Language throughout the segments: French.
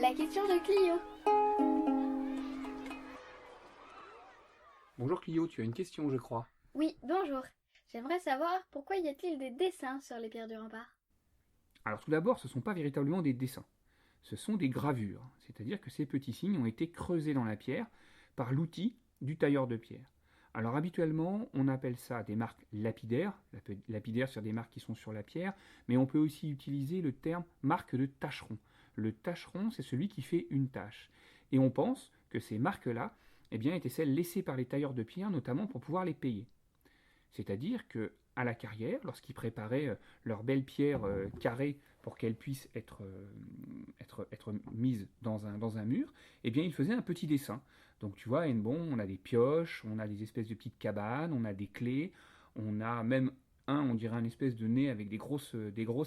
La question de Clio. Bonjour Clio, tu as une question, je crois. Oui, bonjour. J'aimerais savoir pourquoi y a-t-il des dessins sur les pierres du rempart? Alors tout d'abord, ce ne sont pas véritablement des dessins, ce sont des gravures, c'est-à-dire que ces petits signes ont été creusés dans la pierre par l'outil du tailleur de pierre. Alors habituellement, on appelle ça des marques lapidaires, lapidaires sur des marques qui sont sur la pierre, mais on peut aussi utiliser le terme marque de tâcheron. Le tâcheron, c'est celui qui fait une tâche. Et on pense que ces marques-là, eh bien, étaient celles laissées par les tailleurs de pierre, notamment pour pouvoir les payer. C'est-à-dire que à la carrière, lorsqu'ils préparaient leurs belles pierres carrées pour qu'elles puissent être mises dans un mur, eh bien ils faisaient un petit dessin. Donc tu vois, Hennebon, on a des pioches, on a des espèces de petites cabanes, on a des clés, on a même on dirait un espèce de nez avec des grosses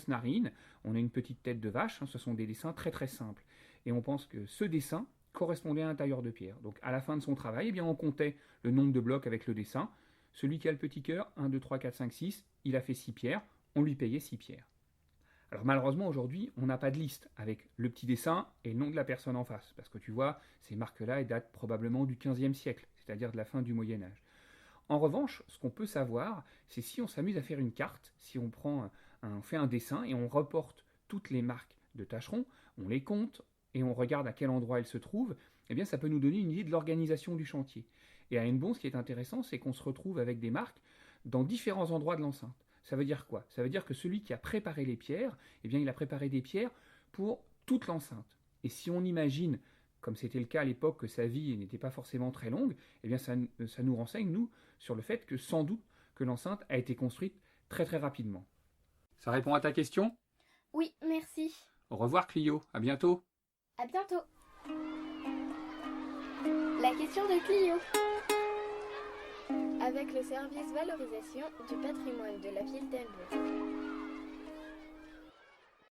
narines, on a une petite tête de vache, hein, ce sont des dessins très très simples. Et on pense que ce dessin correspondait à un tailleur de pierre. Donc à la fin de son travail, eh bien, on comptait le nombre de blocs avec le dessin. Celui qui a le petit cœur, 1, 2, 3, 4, 5, 6, il a fait 6 pierres, on lui payait 6 pierres. Alors malheureusement aujourd'hui, on n'a pas de liste avec le petit dessin et le nom de la personne en face, parce que tu vois, ces marques-là, elles datent probablement du XVe siècle, c'est-à-dire de la fin du Moyen Âge. En revanche, ce qu'on peut savoir, c'est si on s'amuse à faire une carte, si on fait un dessin et on reporte toutes les marques de tâcherons, on les compte et on regarde à quel endroit elles se trouvent, eh bien ça peut nous donner une idée de l'organisation du chantier. Et à Hennebon, ce qui est intéressant, c'est qu'on se retrouve avec des marques dans différents endroits de l'enceinte. Ça veut dire quoi? Ça veut dire que celui qui a préparé les pierres, eh bien il a préparé des pierres pour toute l'enceinte. Et si on imagine, comme c'était le cas à l'époque, que sa vie n'était pas forcément très longue, eh bien ça nous renseigne, nous, sur le fait que sans doute que l'enceinte a été construite très très rapidement. Ça répond à ta question? Oui, merci. Au revoir Clio, à bientôt. À bientôt. La question de Clio. Avec le service valorisation du patrimoine de la ville d'Hennebon.